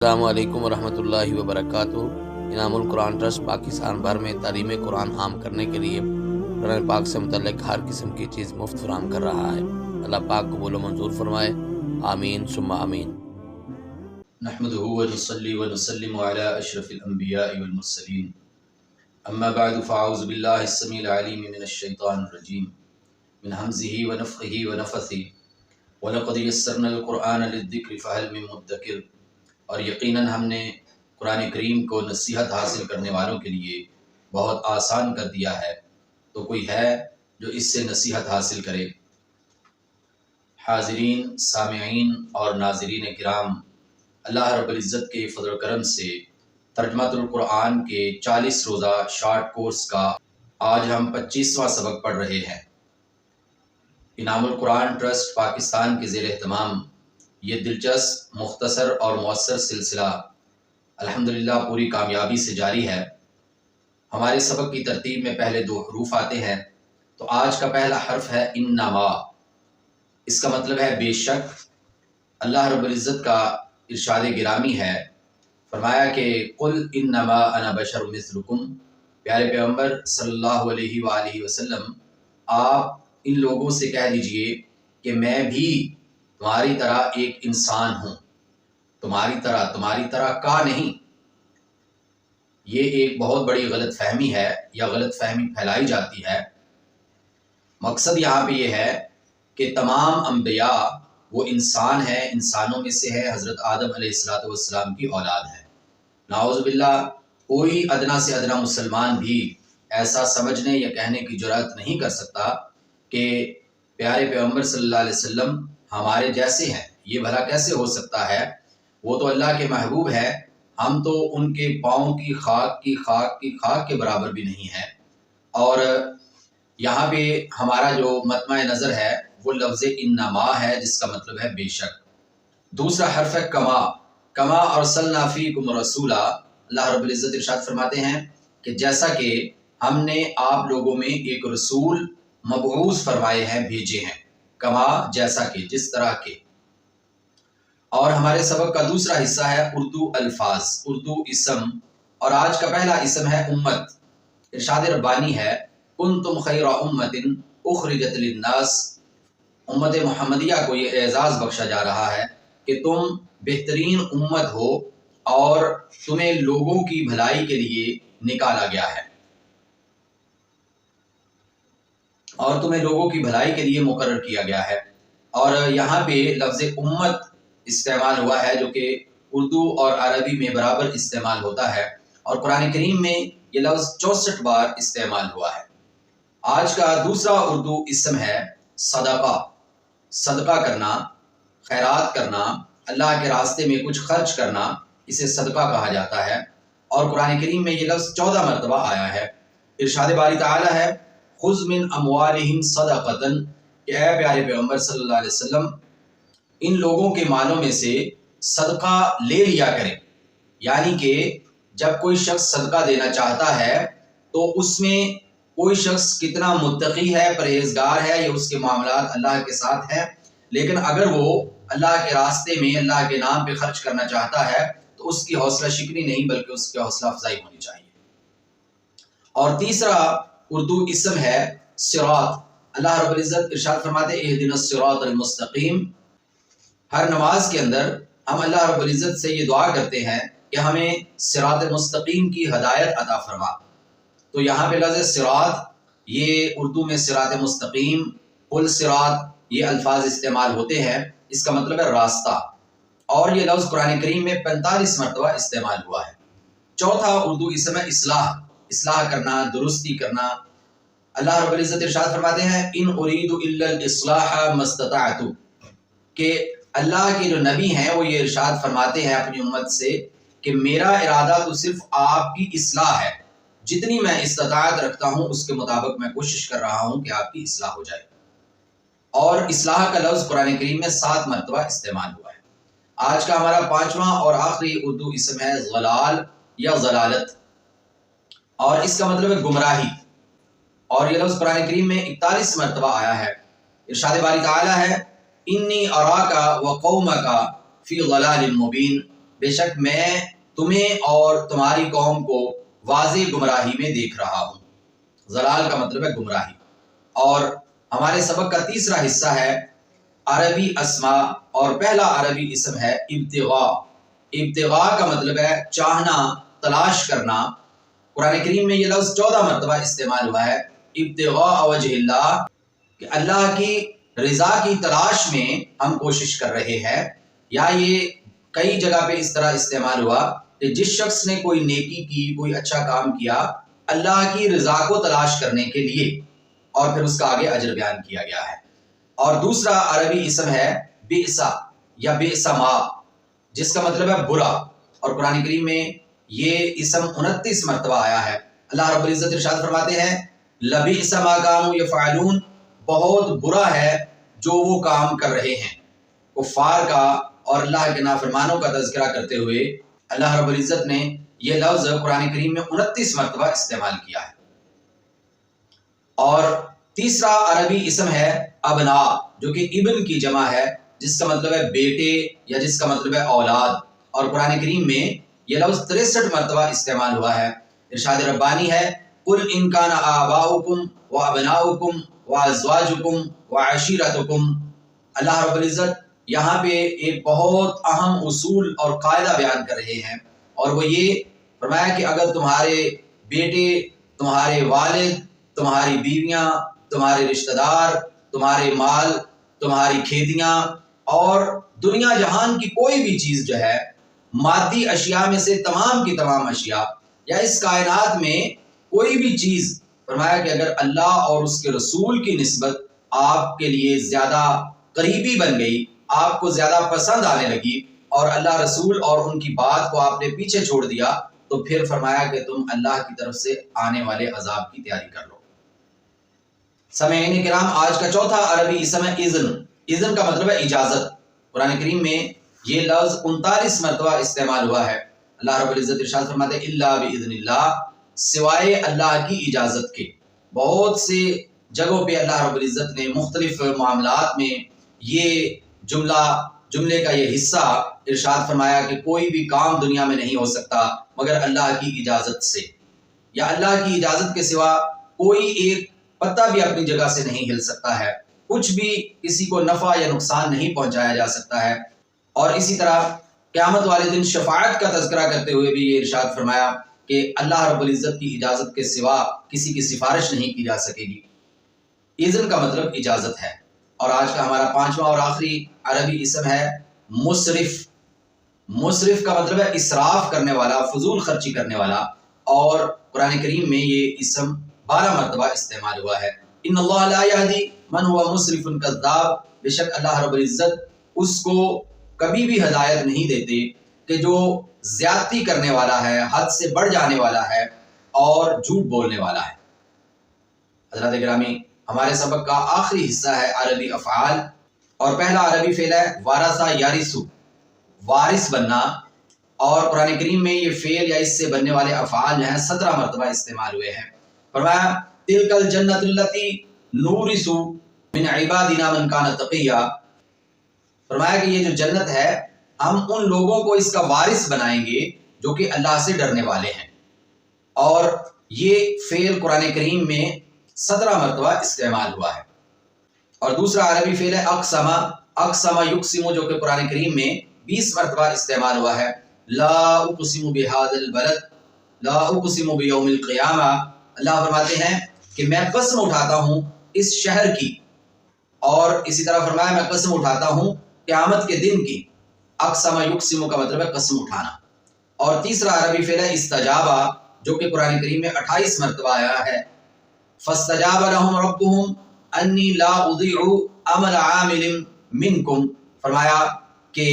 السلام علیکم ورحمۃ اللہ وبرکاتہ۔ انعام القرآن ٹرسٹ پاکستان بھر میں تعلیم قرآن عام کرنے کے لیے قرآن پاک سے متعلق ہر قسم کی چیز مفت فراہم کر رہا ہے۔ اللہ پاک قبول و منظور فرمائے، آمین ثم آمین۔ نحمده ونصلي ونسلم على اشرف الانبیاء والمرسلین، اما بعد فاعوذ باللہ السمیع العلیم من الشیطان الرجیم من حمزه ونفخه ونفثه وَلَقَدْ يَسَّرْنَا الْقُرْآنَ لِلذِّكْرِ فَهَلْ مِن مُدَّكِرٍ، اور یقیناً ہم نے قرآن کریم کو نصیحت حاصل کرنے والوں کے لیے بہت آسان کر دیا ہے، تو کوئی ہے جو اس سے نصیحت حاصل کرے۔ حاضرین، سامعین اور ناظرین کرام، اللہ رب العزت کے فضل و کرم سے ترجمۃ القرآن کے 40 روزہ شارٹ کورس کا آج ہم 25واں سبق پڑھ رہے ہیں۔ انعام القرآن ٹرسٹ پاکستان کے زیر اہتمام یہ دلچسپ، مختصر اور مؤثر سلسلہ الحمدللہ پوری کامیابی سے جاری ہے۔ ہمارے سبق کی ترتیب میں پہلے 2 حروف آتے ہیں، تو آج کا پہلا حرف ہے انما۔ اس کا مطلب ہے بے شک۔ اللہ رب العزت کا ارشاد گرامی ہے، فرمایا کہ قل انما انا بشر مثلکم، پیارے پیغمبر صلی اللہ علیہ وآلہ وسلم آپ ان لوگوں سے کہہ دیجئے کہ میں بھی تمہاری طرح ایک انسان ہوں۔ تمہاری طرح کا نہیں، یہ ایک بہت بڑی غلط فہمی ہے یا غلط فہمی پھیلائی جاتی ہے۔ مقصد یہاں پہ یہ ہے کہ تمام انبیاء وہ انسان ہیں، انسانوں میں سے ہے، حضرت آدم علیہ السلام کی اولاد ہے۔ نعوذ باللہ، کوئی ادنا سے ادنا مسلمان بھی ایسا سمجھنے یا کہنے کی جرأت نہیں کر سکتا کہ پیارے پیغمبر صلی اللہ علیہ وسلم ہمارے جیسے ہیں۔ یہ بھلا کیسے ہو سکتا ہے؟ وہ تو اللہ کے محبوب ہے، ہم تو ان کے پاؤں کی خاک کے برابر بھی نہیں ہیں۔ اور یہاں پہ ہمارا جو مطمع نظر ہے وہ لفظ انما ہے، جس کا مطلب ہے بے شک۔ دوسرا حرف ہے کما ارسلنا فیکم رسولا۔ اللہ رب العزت ارشاد فرماتے ہیں کہ جیسا کہ ہم نے آپ لوگوں میں ایک رسول مبعوث فرمائے ہیں، بھیجے ہیں، کما جیسا کہ، جس طرح کے۔ اور ہمارے سبق کا دوسرا حصہ ہے اردو الفاظ، اردو اسم، اور آج کا پہلا اسم ہے امت۔ ارشاد ربانی ہے کنتم خیر امت اخرجت للناس، امت محمدیہ کو یہ اعزاز بخشا جا رہا ہے کہ تم بہترین امت ہو اور تمہیں لوگوں کی بھلائی کے لیے نکالا گیا ہے، اور تمہیں لوگوں کی بھلائی کے لیے مقرر کیا گیا ہے۔ اور یہاں پہ لفظ امت استعمال ہوا ہے جو کہ اردو اور عربی میں برابر استعمال ہوتا ہے، اور قرآن کریم میں یہ لفظ 64 بار استعمال ہوا ہے۔ آج کا دوسرا اردو اسم ہے صدقہ۔ صدقہ کرنا، خیرات کرنا، اللہ کے راستے میں کچھ خرچ کرنا، اسے صدقہ کہا جاتا ہے، اور قرآن کریم میں یہ لفظ 14 مرتبہ آیا ہے۔ ارشاد باری تعالی ہے خذ من اموالہم صدقۃ، کہ اے پیارے پیغمبر صلی اللہ علیہ وسلم ان لوگوں کے مالوں میں سے صدقہ لے لیا کریں۔ یعنی کہ جب کوئی شخص صدقہ دینا چاہتا ہے تو اس میں کوئی شخص کتنا متقی ہے، پرہیزگار ہے، یا اس کے معاملات اللہ کے ساتھ ہیں، لیکن اگر وہ اللہ کے راستے میں اللہ کے نام پہ خرچ کرنا چاہتا ہے تو اس کی حوصلہ شکنی نہیں بلکہ اس کی حوصلہ افزائی ہونی چاہیے۔ اور تیسرا اردو اسم ہے صراط۔ اللہ رب العزت ارشاد فرماتے اہدنا الصراط المستقیم۔ ہر نماز کے اندر ہم اللہ رب العزت سے یہ دعا کرتے ہیں کہ ہمیں صراط مستقیم کی ہدایت عطا فرما۔ تو یہاں پہ لفظ صراط، یہ اردو میں صراط مستقیم، پل صراط، یہ الفاظ استعمال ہوتے ہیں، اس کا مطلب ہے راستہ، اور یہ لفظ قرآن کریم میں 45 مرتبہ استعمال ہوا ہے۔ چوتھا اردو اسم ہے اصلاح کرنا، درستی کرنا۔ اللہ رب العزت ارشاد فرماتے ہیں ان اريد الا الاصلاح ما استطعت، کہ اللہ کے جو نبی ہیں وہ یہ ارشاد فرماتے ہیں اپنی امت سے کہ میرا ارادہ تو صرف آپ کی اصلاح ہے، جتنی میں استطاعت رکھتا ہوں اس کے مطابق میں کوشش کر رہا ہوں کہ آپ کی اصلاح ہو جائے۔ اور اصلاح کا لفظ قرآن کریم میں 7 مرتبہ استعمال ہوا ہے۔ آج کا ہمارا 5واں اور آخری اردو اسم ہے ضلال یا ضلالت، اور اس کا مطلب ہے گمراہی، اور یہ لفظ قرآن کریم میں 41 مرتبہ آیا ہے۔ ارشاد باری تعالی ہے انی اراک وقومک فی ضلال مبین، بے شک میں تمہیں اور تمہاری قوم کو واضح گمراہی میں دیکھ رہا ہوں۔ ضلال کا مطلب ہے گمراہی۔ اور ہمارے سبق کا تیسرا حصہ ہے عربی اسماء، اور پہلا عربی اسم ہے ابتغاء۔ ابتغاء کا مطلب ہے چاہنا، تلاش کرنا۔ قرآن کریم میں یہ لفظ 14 مرتبہ استعمال ہوا ہے، ابتغاء وجہ اللہ، کہ اللہ کی رضا کی تلاش میں ہم کوشش کر رہے ہیں۔ یا یہ کئی جگہ پہ اس طرح استعمال ہوا کہ جس شخص نے کوئی نیکی کی، کوئی اچھا کام کیا اللہ کی رضا کو تلاش کرنے کے لیے، اور پھر اس کا آگے اجر بیان کیا گیا ہے۔ اور دوسرا عربی اسم ہے بئسا یا بئس ما، جس کا مطلب ہے برا، اور قرآن کریم میں یہ اسم 29 مرتبہ آیا ہے۔ اللہ رب العزت ارشاد فرماتے ہیں لبئس ما کانوا یفعلون، بہت برا ہے جو وہ کام کر رہے ہیں۔ کفار کا اور اللہ کے نافرمانوں کا تذکرہ کرتے ہوئے اللہ رب العزت نے یہ لفظ قرآن کریم میں 29 مرتبہ استعمال کیا ہے۔ اور تیسرا عربی اسم ہے ابنا، جو کہ ابن کی جمع ہے، جس کا مطلب ہے بیٹے یا جس کا مطلب ہے اولاد، اور قرآن کریم میں یہ لفظ 63 مرتبہ استعمال ہوا ہے۔ ارشاد ربانی ہے قل ان کان آباؤکم وابناؤکم وازواجکم وعشیرتکم۔ اللہ رب العزت یہاں پہ ایک بہت اہم اصول اور قاعدہ بیان کر رہے ہیں، اور وہ یہ فرمایا کہ اگر تمہارے بیٹے، تمہارے والد، تمہاری بیویاں، تمہارے رشتہ دار، تمہارے مال، تمہاری کھیتیاں اور دنیا جہان کی کوئی بھی چیز جو ہے، مادی اشیاء میں سے تمام کی تمام اشیاء، یا اس کائنات میں کوئی بھی چیز، فرمایا کہ اگر اللہ اور اس کے رسول کی نسبت آپ کے لیے زیادہ قریبی بن گئی، آپ کو زیادہ پسند آنے لگی، اور اللہ رسول اور ان کی بات کو آپ نے پیچھے چھوڑ دیا، تو پھر فرمایا کہ تم اللہ کی طرف سے آنے والے عذاب کی تیاری کر لو۔ سامعین کرام، آج کا چوتھا عربی اسم ہے اذن۔ اذن کا مطلب ہے اجازت۔ قرآن کریم میں یہ لفظ 39 مرتبہ استعمال ہوا ہے۔ اللہ رب العزت ارشاد فرماتے ہیں الا باذن اللہ، سوائے اللہ کی اجازت کے۔ بہت سے جگہوں پہ اللہ رب العزت نے مختلف معاملات میں یہ جملے کا یہ حصہ ارشاد فرمایا کہ کوئی بھی کام دنیا میں نہیں ہو سکتا مگر اللہ کی اجازت سے، یا اللہ کی اجازت کے سوا کوئی ایک پتہ بھی اپنی جگہ سے نہیں ہل سکتا ہے، کچھ بھی کسی کو نفع یا نقصان نہیں پہنچایا جا سکتا ہے۔ اور اسی طرح قیامت والے دن شفاعت کا تذکرہ کرتے ہوئے بھی یہ ارشاد فرمایا کہ اللہ رب العزت کی اجازت کے سوا کسی کی سفارش نہیں کی جا سکے گی۔ اذن کا مطلب اجازت ہے۔ اور آج کا ہمارا پانچواں اور آخری عربی اسم ہے مسرف۔ مسرف کا مطلب ہے اسراف کرنے والا، فضول خرچی کرنے والا، اور قرآن کریم میں یہ اسم 12 مرتبہ استعمال ہوا ہے۔ ان اللہ لا یہدی من هو مسرف کذاب، بے شک اللہ رب العزت اس کو کبھی بھی ہدایت نہیں دیتے کہ جو زیادتی کرنے والا ہے، حد سے بڑھ جانے والا ہے اور جھوٹ بولنے والا ہے۔ حضرات گرامی، ہمارے سبق کا آخری حصہ ہے عربی افعال، اور پہلا عربی فعل ہے وارثہ یارثو، وارث بننا، اور قرآن کریم میں یہ فعل یا اس سے بننے والے افعال جو ہیں 17 مرتبہ استعمال ہوئے ہیں۔ فرمایا تلک الجنۃ التی نورث من عبادنا من کان تقیا، فرمایا کہ یہ جو جنت ہے ہم ان لوگوں کو اس کا وارث بنائیں گے جو کہ اللہ سے ڈرنے والے ہیں۔ اور یہ فعل قرآن کریم میں 17 مرتبہ استعمال ہوا ہے۔ اور دوسرا عربی فعل ہے اقسم، اقسم یقسم، جو کہ قرآن کریم میں 20 مرتبہ استعمال ہوا ہے۔ لا اقسم بهذا البلد، لا اقسم بیوم القیامہ، اللہ فرماتے ہیں کہ میں قسم اٹھاتا ہوں اس شہر کی، اور اسی طرح فرمایا میں قسم اٹھاتا ہوں قیامت کے دن کی۔ اقسم یقسم کا مطلب ہے قسم اٹھانا۔ اور تیسرا عربی فعل ہے استجابہ، جو کہ قرآن کریم میں 28 مرتبہ آیا ہے۔ فاستجاب لهم ربهم انی لا اضیع عمل عامل منکم، فرمایا کہ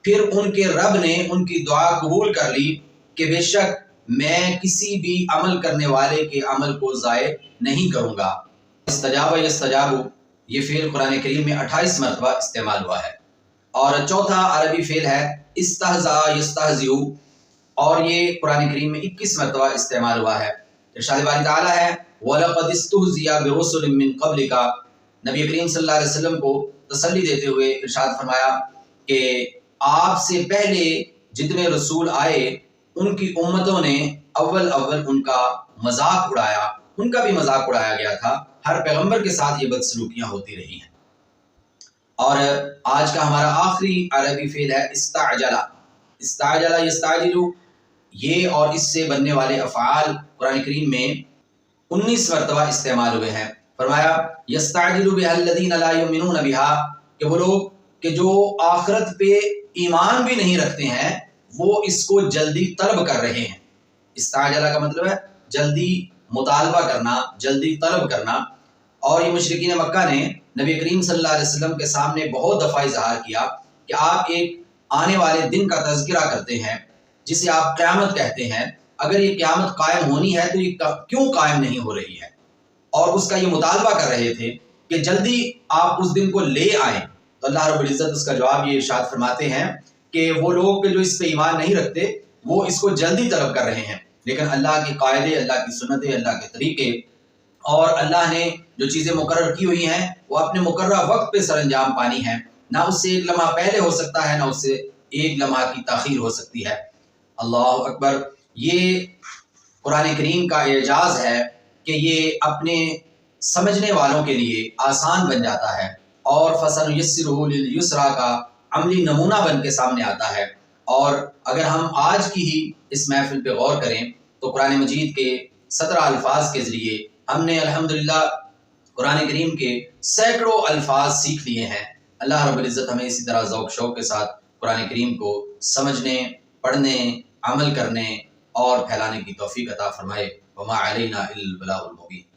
پھر ان کے رب نے ان کی دعا قبول کر لی کہ بے شک میں کسی بھی عمل کرنے والے کے عمل کو ضائع نہیں کروں گا۔ استجاب یستجاب، یہ فعل قرآن کریم میں 28 مرتبہ استعمال ہوا ہے۔ اور چوتھا عربی فعل ہے استہزاء یستہزئ، اور یہ قرآن کریم میں 21 مرتبہ استعمال ہوا ہے۔ ارشاد باری تعالیٰ ہے وَلَقَدِ اسْتُهْزِئَ بِرُسُلٍ مِّن قَبْلِكَ، نبی کریم صلی اللہ علیہ وسلم کو تسلی دیتے ہوئے ارشاد فرمایا کہ آپ سے پہلے جتنے رسول آئے ان کی امتوں نے اول ان کا مذاق اڑایا، ان کا بھی مذاق اڑایا گیا تھا، ہر پیغمبر کے ساتھ یہ بدسلوکیاں ہوتی رہی ہیں۔ اور آج کا ہمارا آخری عربی فعل ہے استعجلا۔ استعجلا یستعجلو، یہ اور اس سے بننے والے افعال قرآن کریم میں 19 مرتبہ استعمال ہوئے ہیں۔ فرمایا یستعجل بها الذین لا یؤمنون بها، کہ وہ لوگ کہ جو آخرت پہ ایمان بھی نہیں رکھتے ہیں وہ اس کو جلدی طلب کر رہے ہیں۔ استعجلا کا مطلب ہے جلدی مطالبہ کرنا، جلدی طلب کرنا۔ اور یہ مشرکین مکہ نے نبی کریم صلی اللہ علیہ وسلم کے سامنے بہت دفعہ اظہار کیا کہ آپ ایک آنے والے دن کا تذکرہ کرتے ہیں جسے آپ قیامت کہتے ہیں، اگر یہ قیامت قائم ہونی ہے تو یہ کیوں قائم نہیں ہو رہی ہے؟ اور اس کا یہ مطالبہ کر رہے تھے کہ جلدی آپ اس دن کو لے آئیں۔ تو اللہ رب العزت اس کا جواب یہ ارشاد فرماتے ہیں کہ وہ لوگ جو اس پہ ایمان نہیں رکھتے وہ اس کو جلدی طلب کر رہے ہیں، لیکن اللہ کے قاعدے، اللہ کی سنتیں، اللہ کے طریقے اور اللہ نے جو چیزیں مقرر کی ہوئی ہیں وہ اپنے مقررہ وقت پہ سر انجام پانی ہیں، نہ اس سے ایک لمحہ پہلے ہو سکتا ہے، نہ اس سے ایک لمحہ کی تاخیر ہو سکتی ہے۔ اللہ اکبر! یہ قرآن کریم کا اعجاز ہے کہ یہ اپنے سمجھنے والوں کے لیے آسان بن جاتا ہے اور فَسَنُيَسِّرُهُ لِلْيُسْرَىٰ کا عملی نمونہ بن کے سامنے آتا ہے۔ اور اگر ہم آج کی ہی اس محفل پہ غور کریں تو قرآن مجید کے 17 الفاظ کے ذریعے ہم نے الحمدللہ قرآن کریم کے سینکڑوں الفاظ سیکھ لیے ہیں۔ اللہ رب العزت ہمیں اسی طرح ذوق شوق کے ساتھ قرآن کریم کو سمجھنے، پڑھنے، عمل کرنے اور پھیلانے کی توفیق عطا فرمائے۔ وما علینا الا البلاغ المبین۔